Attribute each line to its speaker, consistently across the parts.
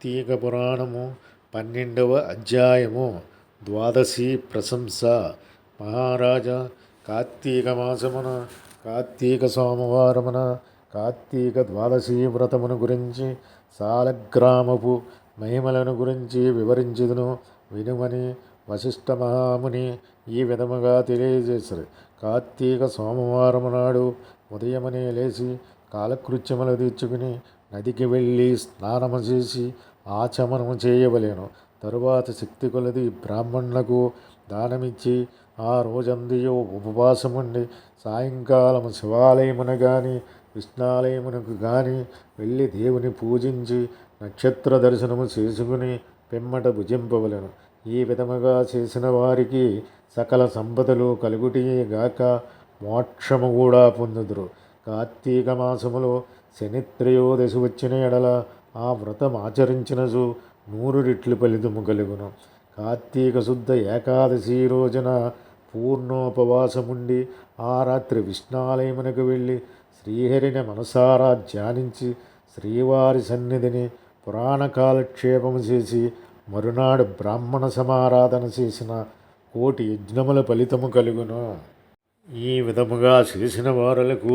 Speaker 1: కార్తీక పురాణము 12వ అధ్యాయము ద్వాదశి ప్రశంస. మహారాజా, కార్తీక మాసమున కార్తీక సోమవారమున కార్తీక ద్వాదశి వ్రతమును గురించి సాలగ్రామపు మహిమలను గురించి వివరించుదును వినుమని వశిష్ఠ మహాముని ఈ విధముగా తెలియజేశారు. కార్తీక సోమవారము నాడు ఉదయమనే లేచి కాలకృత్యములు తీర్చుకుని నదికి వెళ్ళి స్నానము చేసి ఆచమనము చేయవలెను. తరువాత శక్తి కొలది బ్రాహ్మణులకు దానమిచ్చి ఆ రోజందియో ఉపవాసముండి సాయంకాలము శివాలయమున గాని విష్ణాలయమునకు గాని వెళ్ళి దేవుని పూజించి నక్షత్ర దర్శనము చేసుకుని పిమ్మట భుజింపవలెను. ఈ విధముగా చేసిన వారికి సకల సంపదలు కలుగుటియే గాక మోక్షము కూడా పొందుదురు. కార్తీక మాసములో శని త్రయోదశి వచ్చిన ఎడల ఆ వ్రతం ఆచరించినచు 100 రెట్లు ఫలితము కలుగును. కార్తీక శుద్ధ ఏకాదశి రోజున పూర్ణోపవాసముండి ఆ రాత్రి విష్ణాలయమునకు వెళ్ళి శ్రీహరిని మనసారా ధ్యానించి శ్రీవారి సన్నిధిని పురాణ కాలక్షేపము చేసి మరునాడు బ్రాహ్మణ సమారాధన చేసిన 1,000,000 యజ్ఞముల ఫలితము కలుగును. ఈ విధముగా చేసిన వారులకు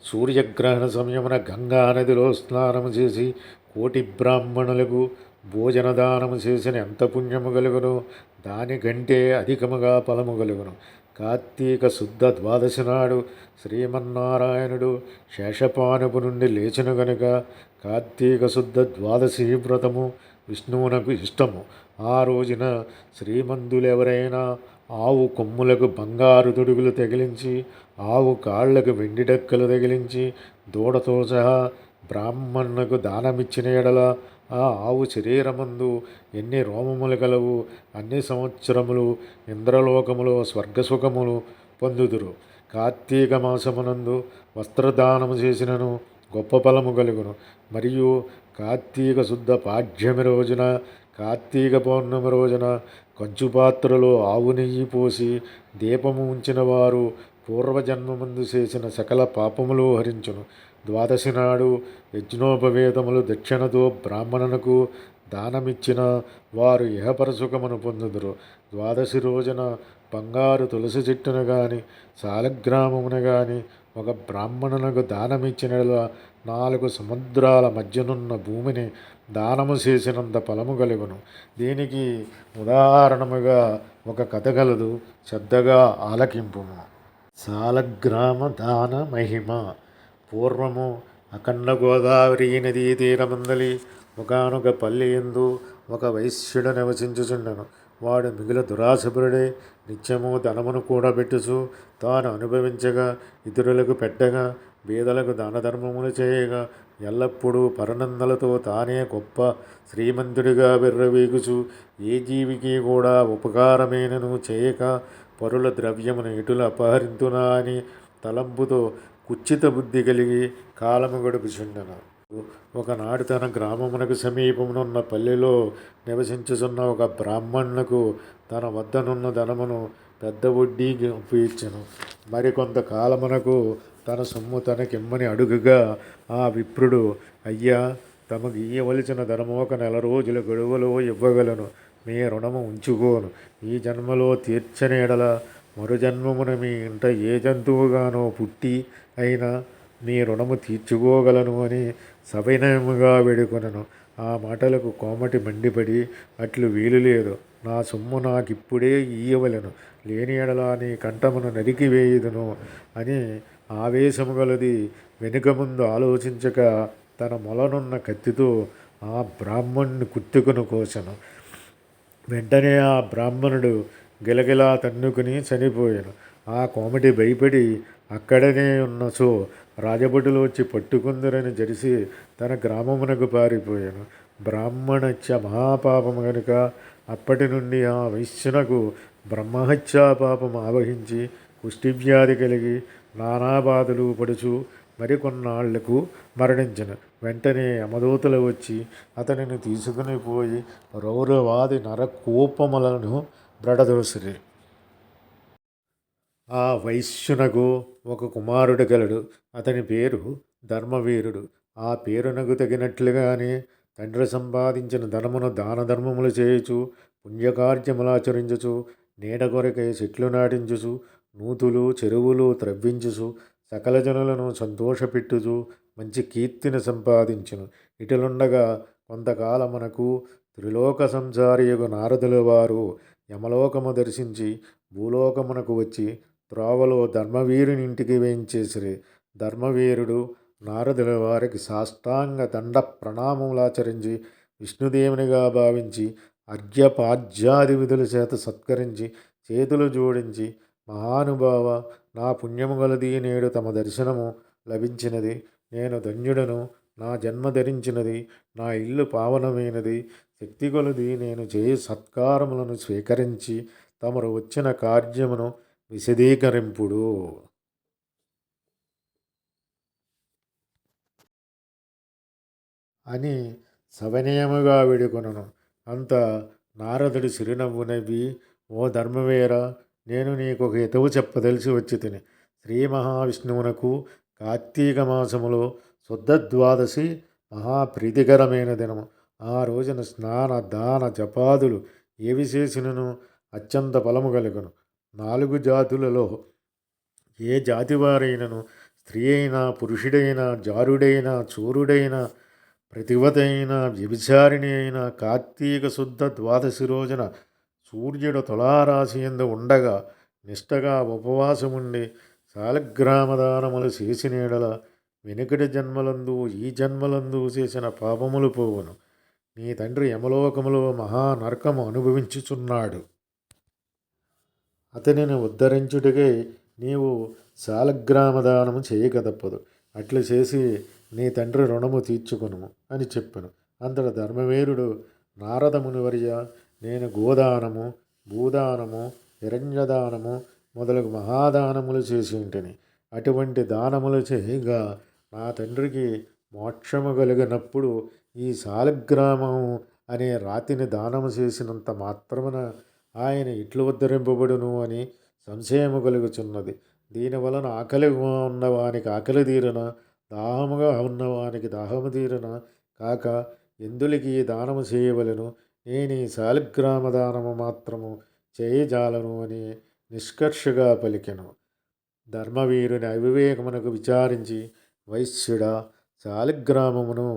Speaker 1: సూర్యగ్రహణ సమయమున గంగా నదిలో స్నానము చేసి 1,000,000 బ్రాహ్మణులకు భోజన దానము చేసిన ఎంత పుణ్యము కలుగును, దానికంటే అధికముగా ఫలము కలుగును. కార్తీక శుద్ధ ద్వాదశి నాడు శ్రీమన్నారాయణుడు శేషపానుపు నుండి లేచిన గనుక కార్తీక శుద్ధ ద్వాదశి వ్రతము విష్ణువునకు ఇష్టము. ఆ రోజున శ్రీమంతులెవరైనా ఆవు కొమ్ములకు బంగారు తొడుగులు తగిలించి ఆవు కాళ్లకు వెండి డక్కలు తగిలించి దూడతో సహా బ్రాహ్మణునకు దానమిచ్చిన ఎడల ఆ ఆవు శరీరమందు ఎన్ని రోమములు కలవు అన్ని సంవత్సరములు ఇంద్రలోకములో స్వర్గసుఖములు పొందుదురు. కార్తీక మాసమునందు వస్త్రదానము చేసినను గొప్ప ఫలము కలుగును. మరియు కార్తీక శుద్ధ పాడ్యమి రోజున కార్తీక పౌర్ణమి రోజున కంచుపాత్రలో ఆవు నెయ్యి పోసి దీపము ఉంచిన వారు పూర్వజన్మమందు చేసిన సకల పాపములు హరించును. ద్వాదశి నాడు యజ్ఞోపవేతములు దక్షిణతో బ్రాహ్మణునకు దానమిచ్చిన వారు ఇహపరసుఖమును పొందుదురు. ద్వాదశి రోజున బంగారు తులసి చెట్టును గాని సాలగ్రామమును గాని ఒక బ్రాహ్మణునకు దానమిచ్చిన 4 సముద్రాల మధ్యనున్న భూమిని దానము చేసినంత ఫలము కలుగును. దీనికి ఉదాహరణముగా ఒక కథ కలదు, శ్రద్ధగా ఆలకింపుము. సాలగ్రామ దాన మహిమ. పూర్వము అఖండ గోదావరి నదీ తీరమందలి ఒకనొక పల్లె యందు ఒక వైశ్యుడు నివసించుచుండెను. వాడు మిగుల దురాశపరుడై నిత్యము ధనమును కూడబెట్టుచు తాను అనుభవించగా ఇతరులకు పెట్టగా బీదలకు దానధర్మములు చేయగా ఎల్లప్పుడూ పరనందలతో తానే గొప్ప శ్రీమంతుడిగా విర్రవీగుచు ఏ జీవికి కూడా ఉపకారమేనను చేయక పరుల ద్రవ్యమును ఎటుల అపహరింతునా అని తలంపుతో కుచ్చిత బుద్ధి కలిగి కాలము గడుపుచుండెను. ఒకనాడు తన గ్రామమునకు సమీపమునున్న పల్లెలో నివసించుచున్న ఒక బ్రాహ్మణునకు తన వద్దనున్న ధనమును పెద్ద వడ్డీకి అప్పిచ్చెను. మరికొంత కాలమునకు తన సొమ్ము తనకిమ్మని అడుగగా ఆ విప్రుడు, అయ్యా, తమకు ఇయ్యవలసిన ధనము 1 నెల రోజుల గడువులో ఇవ్వగలను. మీ రుణము ఉంచుకోను. ఈ జన్మలో తీర్చని ఎడల మరు జన్మమున మీ ఇంట ఏ జంతువుగానో పుట్టి అయినా మీ రుణము తీర్చుకోగలను అని సవినయముగా వేడుకొనెను. ఆ మాటలకు కోమటి మండిపడి, అట్లు వీలు లేదు. నా సొమ్ము నాకిప్పుడే ఇయ్యవలెను. లేని ఎడల నీ కంఠమును నరికి వేయుదును అని ఆవేశము గలది వెనుక ముందు ఆలోచించక తన మొలనున్న కత్తితో ఆ బ్రాహ్మణుని కుత్తుకును కోసెను. వెంటనే ఆ బ్రాహ్మణుడు గిలగిలా తన్నుకుని చనిపోయాను. ఆ కోమటి భయపడి అక్కడనే ఉన్నచో రాజభటులు వచ్చి పట్టుకుందరని జరిసి తన గ్రామమునకు పారిపోయాను. బ్రాహ్మణహత్య మహాపాపము గనుక అప్పటి నుండి ఆ వైశ్యునకు బ్రహ్మహత్యా పాపము ఆవహించి కుష్ఠివ్యాధి కలిగి నానా బాధలు పడుచు మరికొన్నాళ్లకు మరణించెను. వెంటనే యమదూతలు వచ్చి అతనిని తీసుకుని పోయి రౌరవాది నరకోపములను బ్రడదోసిరి. ఆ వైశ్యునకు ఒక కుమారుడు కలడు. అతని పేరు ధర్మవీరుడు. ఆ పేరునకు తగినట్లుగానే తండ్రి సంపాదించిన ధనమును దాన ధర్మములు చేయుచు పుణ్యకార్యములాచరించుచు నీడ కొరకై చెట్లు నాటించుచు నూతులు చెరువులు త్రవ్వించుచు సకల జనులను సంతోషపెట్టుచు మంచి కీర్తిని సంపాదించును. ఇటులుండగా కొంతకాలమునకు త్రిలోక సంచారియగు నారదుల వారు యమలోకము దర్శించి భూలోకమునకు వచ్చి త్రోవలో ధర్మవీరుని ఇంటికి వేయించేసిరి. ధర్మవీరుడు నారదుల వారికి సాష్టాంగ దండ ప్రణామములాచరించి విష్ణుదేవునిగా భావించి అర్ఘ్యపాద్యాది విధుల చేత సత్కరించి చేతులు జోడించి, మహానుభావ, నా పుణ్యము గలది, నేడు తమ దర్శనము లభించినది, నేను ధన్యుడను, నా జన్మ ధరించినది, నా ఇల్లు పావనమైనది, శక్తి కొలది నేను చేయు సత్కారములను స్వీకరించి తమరు వచ్చిన కార్యమును విశదీకరింపుడు అని సవినయముగా వేడుకొనెను. అంత నారదుడు చిరునవ్వు నవ్వి, ఓ ధర్మవీర, నేను నీకొక హితవు చెప్పదలిచి వచ్చి తిని. శ్రీ మహావిష్ణువునకు కార్తీక మాసములో శుద్ధ ద్వాదశి మహాప్రీతికరమైన దినము. ఆ రోజున స్నాన దాన జపాదులు ఏవి చేసినను అత్యంత ఫలము కలుగును. 4 జాతులలో ఏ జాతివారైనను, స్త్రీ అయినా పురుషుడైనా జారుడైనా చూరుడైనా ప్రతివతైన వ్యభిచారిణి అయిన కార్తీక శుద్ధ ద్వాదశి రోజున సూర్యుడు తులారాశి యందు ఉండగా నిష్టగా ఉపవాసముండి శాలగ్రామదానములు చేసిన యెడల వెనుకటి జన్మలందు ఈ జన్మలందు చేసిన పాపములు పోవును. నీ తండ్రి యమలోకములో మహానరకము అనుభవించుచున్నాడు. అతనిని ఉద్ధరించుటకై నీవు శాలగ్రామదానము చేయక తప్పదు. అట్లు చేసి నీ తండ్రి రుణము తీర్చుకొనుము అని చెప్పెను. అంతట ధర్మవీరుడు, నారద మునివర్య, నేను గోదానము, భూదానము, హిరణ్యదానము మొదలగు మహాదానములు చేసి ఉంటిని. అటువంటి దానములు చేయగా నా తండ్రికి మోక్షము కలిగినప్పుడు ఈ శాలగ్రామము అనే రాతిని దానము చేసినంత మాత్రమున ఆయన ఇట్లు ఉద్ధరింపబడును అని సంశయము కలుగుచున్నది. దీనివలన ఆకలిగా ఉన్నవానికి ఆకలి తీరన, దాహముగా ఉన్నవానికి దాహము తీరన కాక ఎందులకి దానము చేయవలెను. నేను ఈ శాలిగ్రామ దానము మాత్రము చేయజాలను అని నిష్కర్షగా పలికెను. ధర్మవీరుని అవివేకమునకు విచారించి, వైశ్యుడా, శాలిగ్రామమును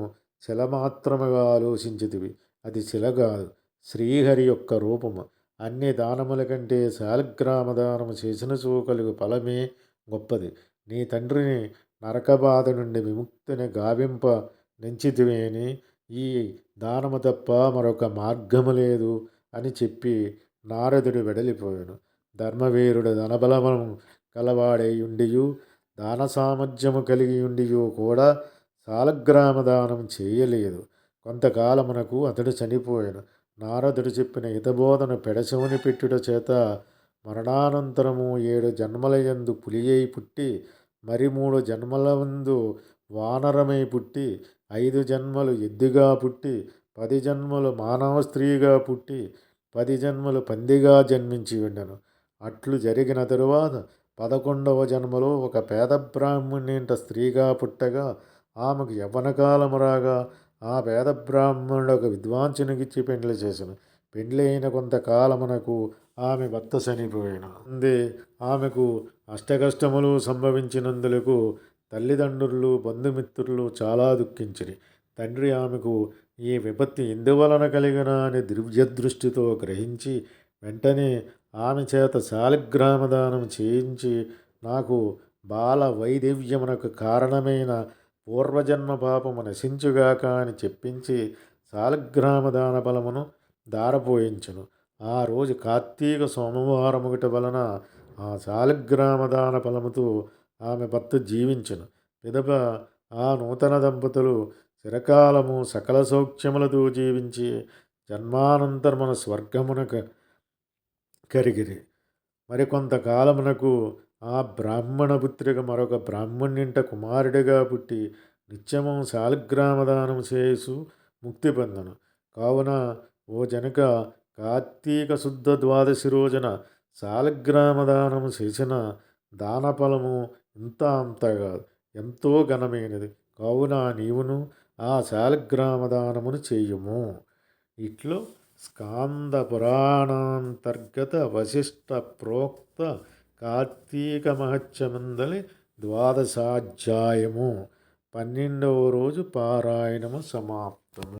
Speaker 1: శిలమాత్రముగా ఆలోచించితివి. అది శిల కాదు, శ్రీహరి యొక్క రూపము. అన్ని దానముల కంటే శాలిగ్రామ దానము చేసినచో కలుగు ఫలమే గొప్పది. నీ తండ్రిని నరకబాధ నుండి విముక్తిని గావింప నెంచితివేని ఈ దానము తప్ప మరొక మార్గము లేదు అని చెప్పి నారదుడు వెడలిపోయాను. ధర్మవీరుడు ధనబలము కలవాడై ఉండియు దాన సామర్థ్యము కలిగి ఉండియు కూడా శాలగ్రామ దానం చేయలేదు. కొంతకాలమునకు అతడు చనిపోయాను. నారదుడు చెప్పిన హితబోధన పెడచెవిని పెట్టుట చేత మరణానంతరము 7 జన్మలయందు పులియై పుట్టి, మరి 3 జన్మలయందు వానరమై పుట్టి, 5 జన్మలు ఎద్దుగా పుట్టి, 10 జన్మలు మానవ స్త్రీగా పుట్టి, 10 జన్మలు పందిగా జన్మించి ఉండెను. అట్లు జరిగిన తరువాత 11వ జన్మలో ఒక పేద బ్రాహ్మణునింట స్త్రీగా పుట్టగా ఆమెకు యవ్వనకాలము రాగా ఆ పేద బ్రాహ్మణుడు ఒక విద్వాంసునికిచ్చి పెండ్లి చేసెను. పెండ్లి అయిన కొంతకాలమునకు ఆమె భర్త చనిపోయాను. అందే ఆమెకు అష్టకష్టములు సంభవించినందులకు తల్లిదండ్రులు బంధుమిత్రులు చాలా దుఃఖించిరి. తండ్రి ఆమెకు ఈ విపత్తి ఎందువలన కలిగిన అని దివ్యదృష్టితో గ్రహించి వెంటనే ఆమె చేత శాలిగ్రామదానం చేయించి నాకు బాల వైదవ్యమునకు కారణమైన పూర్వజన్మ పాపము నశించుగాక అని చెప్పించి శాలగ్రామదాన ఫలమును దారపోయించును. ఆ రోజు కార్తీక సోమవారముగట వలన ఆ శాలగ్రామదాన ఫలముతో ఆమె భర్త జీవించును. పిదప ఆ నూతన దంపతులు చిరకాలము సకల సౌఖ్యములతో జీవించి జన్మానంతరమున స్వర్గమునకు కరిగిరి. మరికొంతకాలమునకు ఆ బ్రాహ్మణ పుత్రిక మరొక బ్రాహ్మణ్యంట కుమారుడిగా పుట్టి నిత్యము శాలిగ్రామదానము చేసు ముక్తి పొందను. కావున ఓ జనక, కార్తీక శుద్ధ ద్వాదశి రోజున శాలిగ్రామదానము చేసిన దానఫలము ఇంత అంత కాదు, ఎంతో ఘనమైనది. కావున నీవును ఆ శాలగ్రామదానమును చేయుము. ఇట్లు స్కాంద పురాణాంతర్గత వశిష్ట ప్రోక్త కార్తీక మహత్యమందలి ద్వాదశాధ్యాయము 12వ రోజు పారాయణము సమాప్తం.